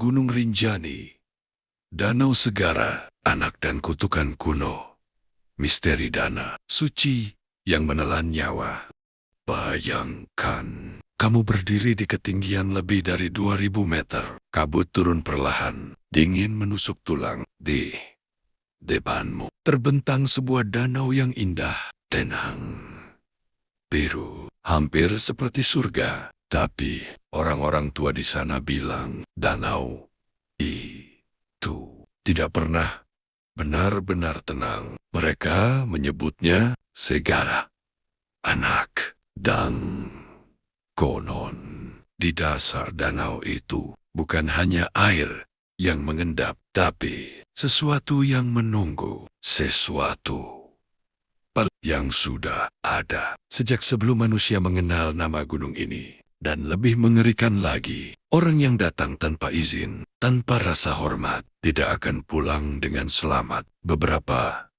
Gunung Rinjani, Danau Segara, Anak dan Kutukan Kuno, Misteri Dana Suci yang menelan nyawa. Bayangkan, kamu berdiri di ketinggian lebih dari 2000 meter. Kabut turun perlahan, dingin menusuk tulang. Di depanmu terbentang sebuah danau yang indah, tenang, biru, hampir seperti surga. Tapi orang-orang tua di sana bilang, danau itu tidak pernah benar-benar tenang. Mereka menyebutnya Segara Anak. Dan konon, di dasar danau itu bukan hanya air yang mengendap, tapi sesuatu yang menunggu, sesuatu yang sudah ada sejak sebelum manusia mengenal nama gunung ini. Dan lebih mengerikan lagi, orang yang datang tanpa izin, tanpa rasa hormat, tidak akan pulang dengan selamat. Beberapa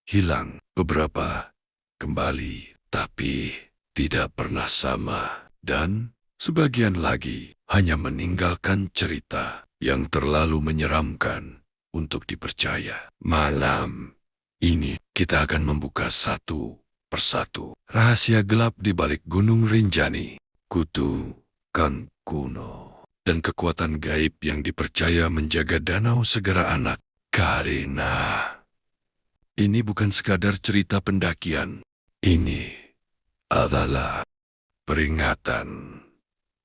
hilang, beberapa kembali, tapi tidak pernah sama. Dan sebagian lagi hanya meninggalkan cerita yang terlalu menyeramkan untuk dipercaya. Malam ini kita akan membuka satu persatu rahasia gelap di balik Gunung Rinjani, kutukan kuno, dan kekuatan gaib yang dipercaya menjaga Danau Segara Anak. Karena ini bukan sekadar cerita pendakian. Ini adalah peringatan.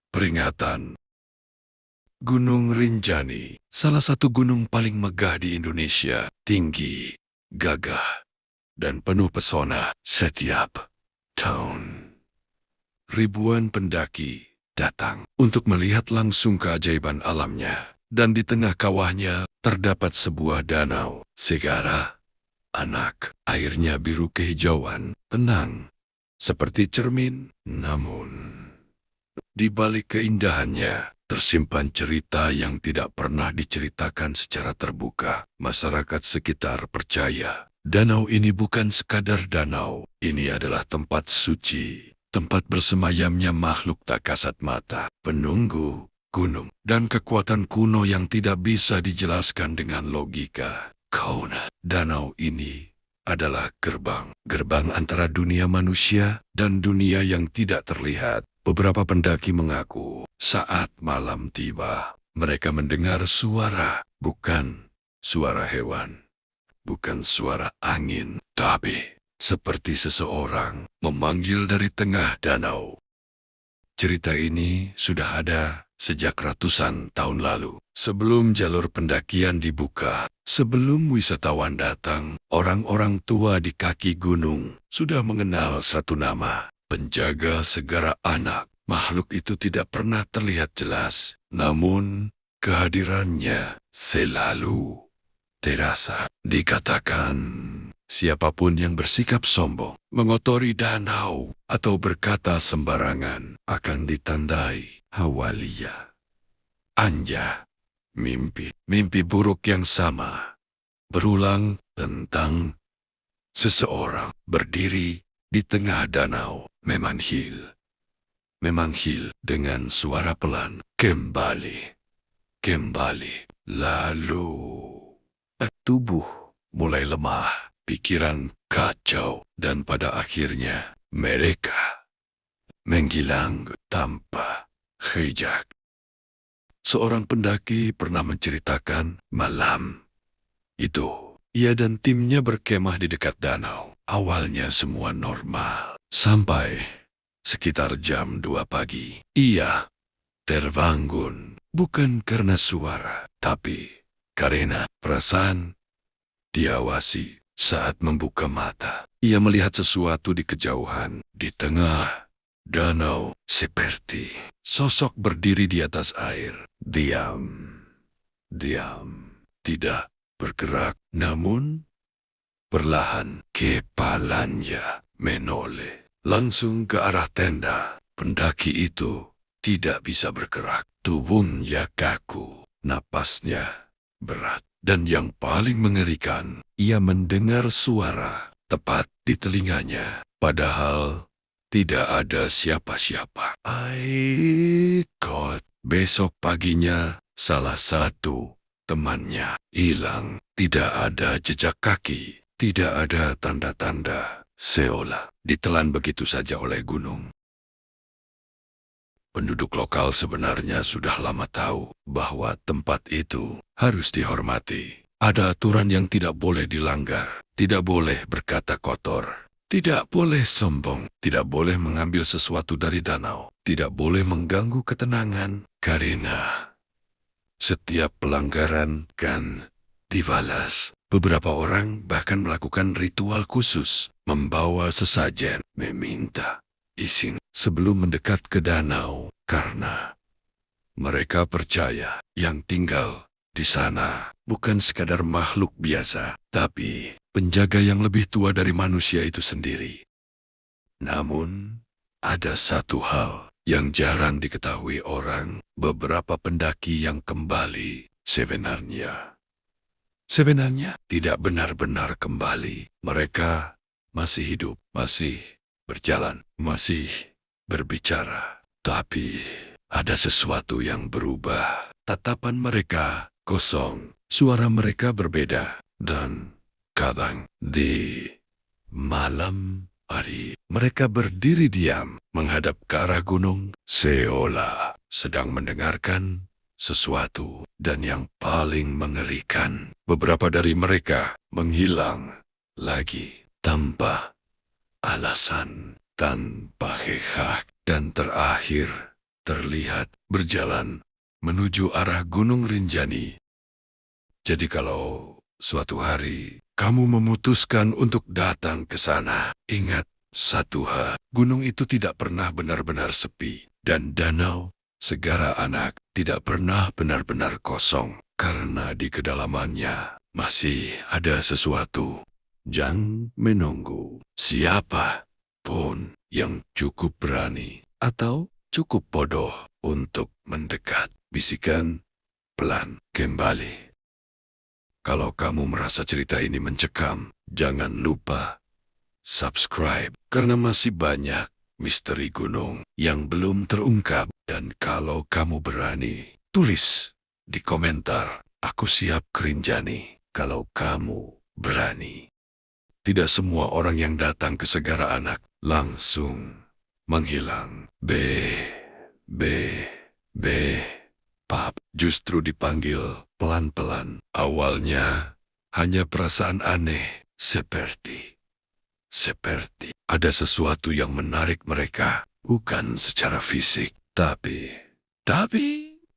Peringatan. Gunung Rinjani, salah satu gunung paling megah di Indonesia, tinggi, gagah, dan penuh pesona. Setiap tahun, ribuan pendaki datang untuk melihat langsung keajaiban alamnya. Dan di tengah kawahnya terdapat sebuah danau, Segara Anak. Airnya biru kehijauan, tenang, seperti cermin. Namun, di balik keindahannya, tersimpan cerita yang tidak pernah diceritakan secara terbuka. Masyarakat sekitar percaya, danau ini bukan sekadar danau. Ini adalah tempat suci, tempat bersemayamnya makhluk tak kasat mata, penunggu gunung, dan kekuatan kuno yang tidak bisa dijelaskan dengan logika. Karena danau ini adalah gerbang antara dunia manusia dan dunia yang tidak terlihat. Beberapa pendaki mengaku saat malam tiba, mereka mendengar suara, bukan suara hewan, bukan suara angin, tapi seperti seseorang memanggil dari tengah danau. Cerita ini sudah ada sejak ratusan tahun lalu. Sebelum jalur pendakian dibuka, sebelum wisatawan datang, orang-orang tua di kaki gunung sudah mengenal satu nama, penjaga Segara Anak. Makhluk itu tidak pernah terlihat jelas, namun kehadirannya selalu terasa. Dikatakan, siapapun yang bersikap sombong, mengotori danau, atau berkata sembarangan akan ditandai hawalia. Anja, mimpi buruk yang sama berulang tentang seseorang berdiri di tengah danau, memanggil dengan suara pelan, kembali. Lalu tubuh mulai lemah, pikiran kacau, dan pada akhirnya mereka menghilang tanpa jejak. Seorang pendaki pernah menceritakan malam itu, ia dan timnya berkemah di dekat danau. Awalnya semua normal, sampai sekitar jam 2 pagi. Ia terbangun, bukan karena suara, tapi karena perasaan diawasi. Saat membuka mata, ia melihat sesuatu di kejauhan, di tengah danau, seperti sosok berdiri di atas air. Diam, tidak bergerak, namun perlahan kepalanya menoleh langsung ke arah tenda. Pendaki itu tidak bisa bergerak, tubuhnya kaku, napasnya berat. Dan yang paling mengerikan, ia mendengar suara tepat di telinganya, padahal tidak ada siapa-siapa. Besok paginya, salah satu temannya hilang. Tidak ada jejak kaki, tidak ada tanda-tanda. Seolah ditelan begitu saja oleh gunung. Penduduk lokal sebenarnya sudah lama tahu bahwa tempat itu harus dihormati. Ada aturan yang tidak boleh dilanggar, tidak boleh berkata kotor, tidak boleh sombong, tidak boleh mengambil sesuatu dari danau, tidak boleh mengganggu ketenangan, karena setiap pelanggaran kan dibalas. Beberapa orang bahkan melakukan ritual khusus, membawa sesajen, meminta izin sebelum mendekat ke danau, karena mereka percaya yang tinggal di sana bukan sekadar makhluk biasa, tapi penjaga yang lebih tua dari manusia itu sendiri. Namun, ada satu hal yang jarang diketahui orang, beberapa pendaki yang kembali sebenarnya tidak benar-benar kembali. Mereka masih hidup, masih berjalan, masih berbicara. Tapi ada sesuatu yang berubah. Tatapan mereka kosong, suara mereka berbeda. Dan kadang di malam hari mereka berdiri diam menghadap ke arah gunung, seolah sedang mendengarkan sesuatu. Dan yang paling mengerikan, beberapa dari mereka menghilang lagi tanpa alasan, tanpa hehak, dan terakhir terlihat berjalan menuju arah Gunung Rinjani. Jadi kalau suatu hari kamu memutuskan untuk datang ke sana, ingat satu hal, gunung itu tidak pernah benar-benar sepi, dan danau Segara Anak tidak pernah benar-benar kosong, karena di kedalamannya masih ada sesuatu. Jangan menunggu siapa pun yang cukup berani atau cukup bodoh untuk mendekat. Bisikan pelan kembali. Kalau kamu merasa cerita ini mencekam, jangan lupa subscribe, karena masih banyak misteri gunung yang belum terungkap. Dan kalau kamu berani, tulis di komentar, aku siap ke Rinjani. Kalau kamu berani. Tidak semua orang yang datang ke Segara Anak langsung menghilang. Pap justru dipanggil pelan-pelan. Awalnya hanya perasaan aneh, seperti ada sesuatu yang menarik mereka, bukan secara fisik, tapi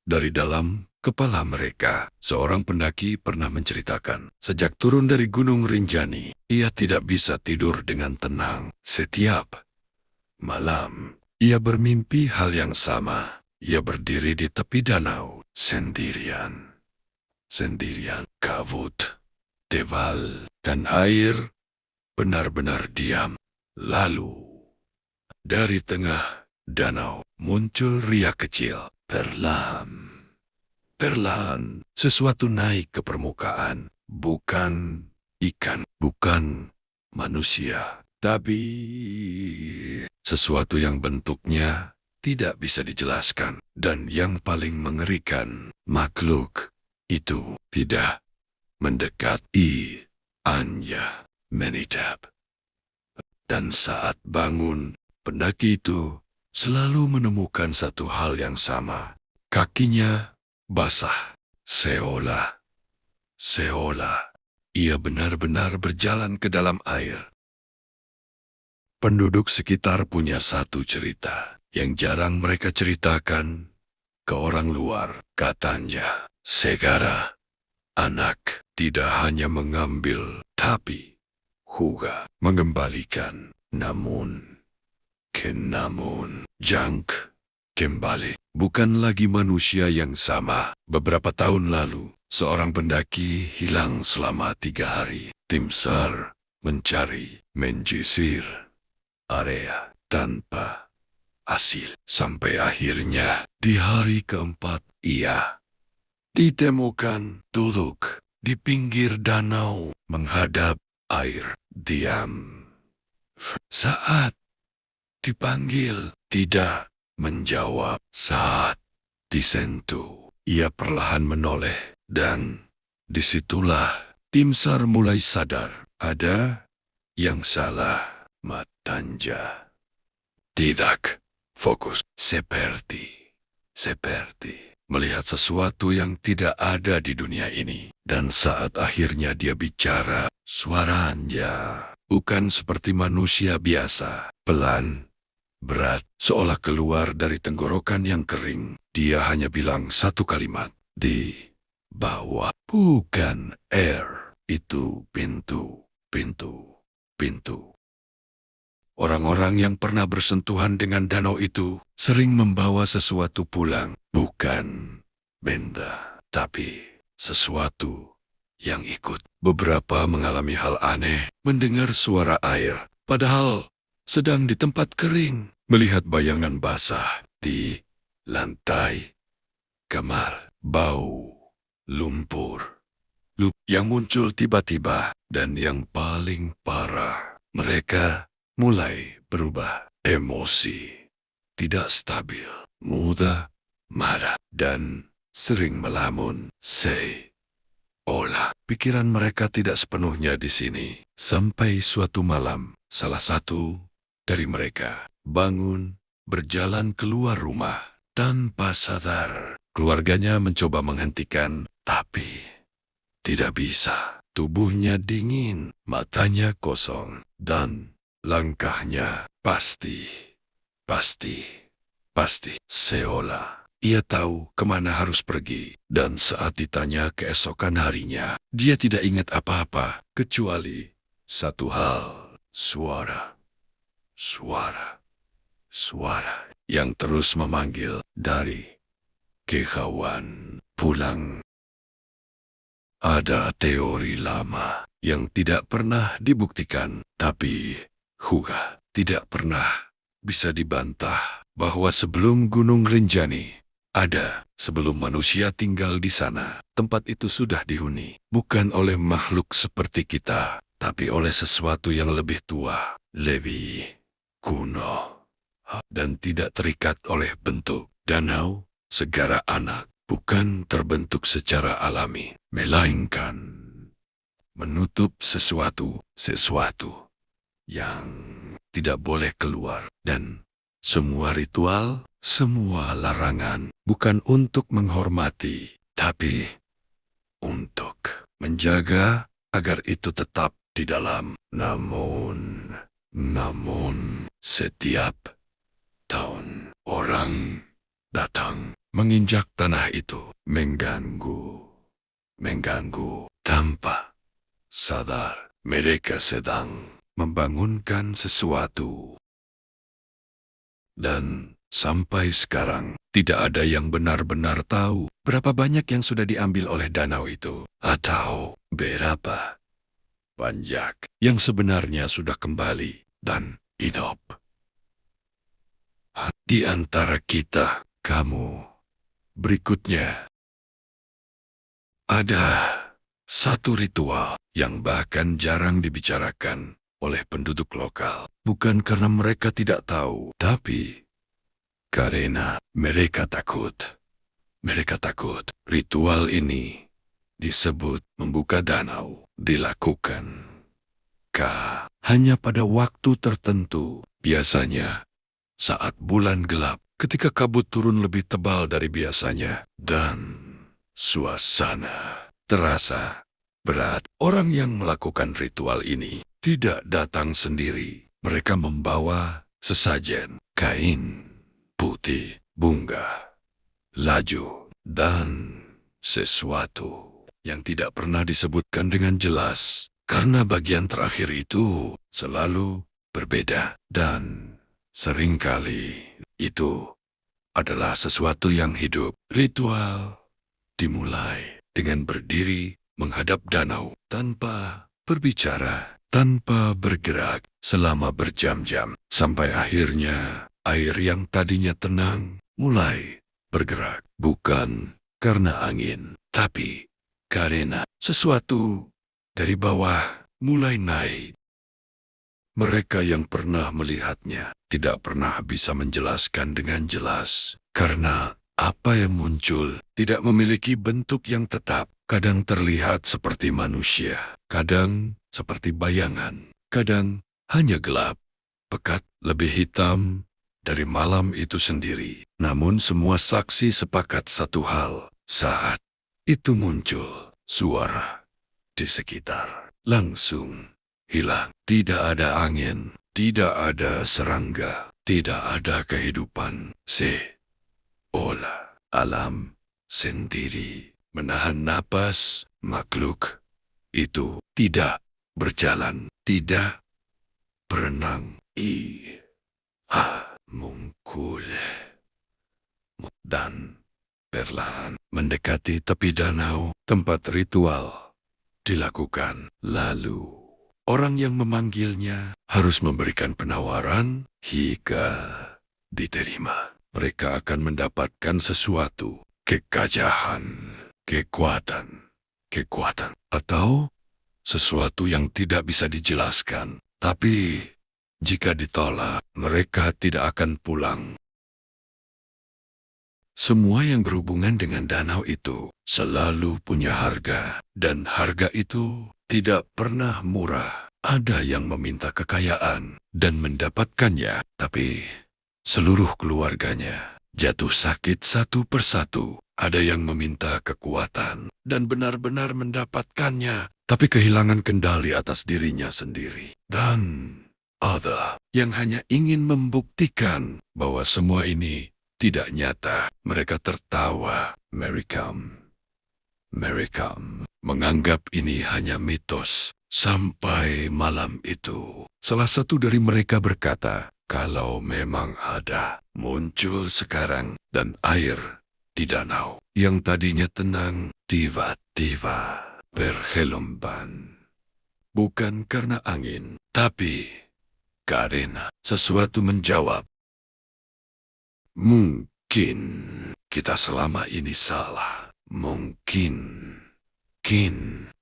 dari dalam kepala mereka. Seorang pendaki pernah menceritakan, sejak turun dari Gunung Rinjani, ia tidak bisa tidur dengan tenang. Setiap malam, ia bermimpi hal yang sama. Ia berdiri di tepi danau, sendirian, kabut, tebal, dan air benar-benar diam. Lalu, dari tengah danau muncul riak kecil. Perlahan, sesuatu naik ke permukaan. Bukan ikan, bukan manusia, tapi sesuatu yang bentuknya tidak bisa dijelaskan. Dan yang paling mengerikan, makhluk itu tidak mendekati, hanya menitap. Dan saat bangun, pendaki itu selalu menemukan satu hal yang sama. Kakinya basah, seolah ia benar-benar berjalan ke dalam air. Penduduk sekitar punya satu cerita yang jarang mereka ceritakan ke orang luar. Katanya, Segara Anak tidak hanya mengambil, tapi juga mengembalikan. Namun, Jangk kembali. Bukan lagi manusia yang sama. Beberapa tahun lalu, seorang pendaki hilang selama 3 hari. Tim SAR mencari, menjisir area tanpa hasil. Sampai akhirnya, di hari keempat, ia ditemukan duduk di pinggir danau menghadap air, diam. Saat dipanggil, tidak menjawab. Saat disentuh, Ia perlahan menoleh, dan disitulah tim SAR mulai sadar. Ada yang salah, Matanja. Tidak fokus, seperti melihat sesuatu yang tidak ada di dunia ini. Dan saat akhirnya dia bicara, suaranya bukan seperti manusia biasa, pelan, berat, seolah keluar dari tenggorokan yang kering. Dia hanya bilang satu kalimat, di bawah. Bukan air, itu pintu, pintu. Orang-orang yang pernah bersentuhan dengan danau itu sering membawa sesuatu pulang. Bukan benda, tapi sesuatu yang ikut. Beberapa mengalami hal aneh, mendengar suara air, padahal sedang di tempat kering. Melihat bayangan basah di lantai kamar, bau lumpur yang muncul tiba-tiba. Dan yang paling parah, mereka mulai berubah. Emosi tidak stabil, mudah marah, dan sering melamun. Seolah pikiran mereka tidak sepenuhnya di sini. Sampai suatu malam, salah satu dari mereka bangun, berjalan keluar rumah tanpa sadar. Keluarganya mencoba menghentikan, tapi tidak bisa. Tubuhnya dingin, matanya kosong, dan langkahnya pasti. Seolah ia tahu kemana harus pergi. Dan saat ditanya keesokan harinya, dia tidak ingat apa-apa, kecuali satu hal. Suara yang terus memanggil dari kejauhan. Pulang. Ada teori lama yang tidak pernah dibuktikan, tapi juga tidak pernah bisa dibantah, bahwa sebelum Gunung Rinjani ada, sebelum manusia tinggal di sana, tempat itu sudah dihuni, bukan oleh makhluk seperti kita, tapi oleh sesuatu yang lebih tua, lebih kuno, dan tidak terikat oleh bentuk. Danau Segara Anak bukan terbentuk secara alami, melainkan menutup sesuatu yang tidak boleh keluar. Dan semua ritual, semua larangan bukan untuk menghormati, tapi untuk menjaga agar itu tetap di dalam. Namun setiap tahun orang datang menginjak tanah itu, mengganggu tanpa sadar. Mereka sedang membangunkan sesuatu. Dan sampai sekarang, tidak ada yang benar-benar tahu berapa banyak yang sudah diambil oleh danau itu, atau berapa banyak yang sebenarnya sudah kembali dan hidup. Di antara kita, kamu. Berikutnya, ada satu ritual yang bahkan jarang dibicarakan oleh penduduk lokal. Bukan karena mereka tidak tahu, tapi karena mereka takut. Mereka takut. Ritual ini disebut membuka danau. Dilakukan hanya pada waktu tertentu. Biasanya saat bulan gelap, ketika kabut turun lebih tebal dari biasanya, dan suasana terasa berat. Orang yang melakukan ritual ini tidak datang sendiri. Mereka membawa sesajen, kain putih, bunga, laju, dan sesuatu yang tidak pernah disebutkan dengan jelas. Karena bagian terakhir itu selalu berbeda, dan seringkali itu adalah sesuatu yang hidup. Ritual dimulai dengan berdiri menghadap danau tanpa berbicara, tanpa bergerak selama berjam-jam, sampai akhirnya air yang tadinya tenang mulai bergerak. Bukan karena angin, tapi karena sesuatu dari bawah mulai naik. Mereka yang pernah melihatnya tidak pernah bisa menjelaskan dengan jelas, karena Apa yang muncul tidak memiliki bentuk yang tetap. Kadang terlihat seperti manusia, kadang seperti bayangan, kadang hanya gelap, pekat, lebih hitam dari malam itu sendiri. Namun semua saksi sepakat satu hal, saat itu muncul suara di sekitar, langsung hilang. Tidak ada angin, tidak ada serangga, tidak ada kehidupan. Seolah alam sendiri menahan napas. Makhluk itu tidak berjalan, tidak berenang. Mungkul dan perlahan mendekati tepi danau tempat ritual dilakukan. Lalu orang yang memanggilnya harus memberikan penawaran. Jika diterima, mereka akan mendapatkan sesuatu, kekajahan, kekuatan, atau sesuatu yang tidak bisa dijelaskan. Tapi jika ditolak, mereka tidak akan pulang. Semua yang berhubungan dengan danau itu selalu punya harga, dan harga itu tidak pernah murah. Ada yang meminta kekayaan dan mendapatkannya, tapi seluruh keluarganya jatuh sakit satu persatu. Ada yang meminta kekuatan dan benar-benar mendapatkannya, tapi kehilangan kendali atas dirinya sendiri. Dan ada yang hanya ingin membuktikan bahwa semua ini tidak nyata. Mereka tertawa. Mereka menganggap ini hanya mitos. Sampai malam itu, salah satu dari mereka berkata, kalau memang ada, muncul sekarang, dan air di danau yang tadinya tenang tiba-tiba bergelombang. Bukan karena angin, tapi karena sesuatu menjawab. Mungkin kita selama ini salah. Mungkin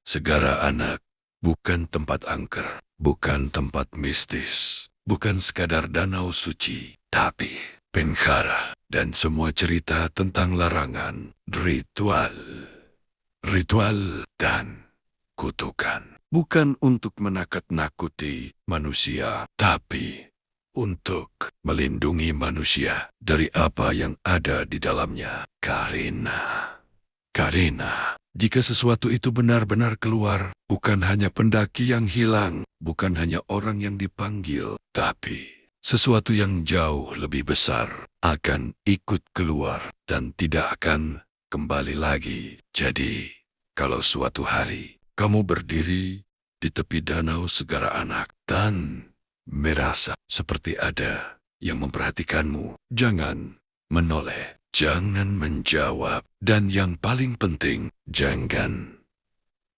Segara Anak bukan tempat angker, bukan tempat mistis, bukan sekadar danau suci, tapi penjara dan semua cerita tentang larangan, ritual dan kutukan. Bukan untuk menakut-nakuti manusia, tapi untuk melindungi manusia dari apa yang ada di dalamnya. Karena jika sesuatu itu benar-benar keluar, bukan hanya pendaki yang hilang, bukan hanya orang yang dipanggil, tapi sesuatu yang jauh lebih besar akan ikut keluar dan tidak akan kembali lagi. Jadi, kalau suatu hari kamu berdiri di tepi danau Segara Anak dan merasa seperti ada yang memperhatikanmu, jangan menoleh, jangan menjawab, dan yang paling penting, jangan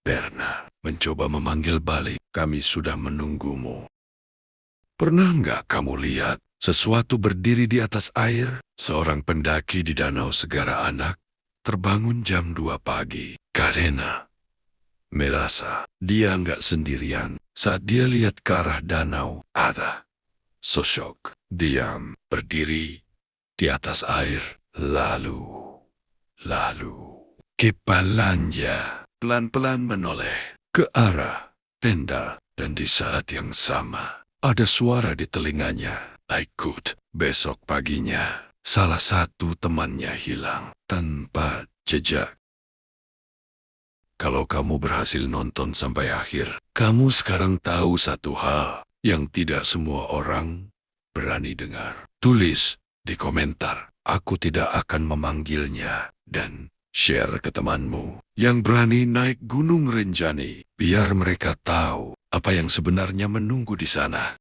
pernah mencoba memanggil balik. Kami sudah menunggumu. Pernah nggak kamu lihat sesuatu berdiri di atas air? Seorang pendaki di danau Segara Anak terbangun jam 2 pagi karena merasa dia nggak sendirian. Saat dia lihat ke arah danau, ada sosok diam berdiri di atas air. Lalu kepalanya pelan-pelan menoleh ke arah tenda, dan di saat yang sama ada suara di telinganya. Ikut. Besok paginya, salah satu temannya hilang tanpa jejak. Kalau kamu berhasil nonton sampai akhir, kamu sekarang tahu satu hal yang tidak semua orang berani dengar. Tulis di komentar, aku tidak akan memanggilnya, dan share ke temanmu yang berani naik Gunung Rinjani, biar mereka tahu apa yang sebenarnya menunggu di sana.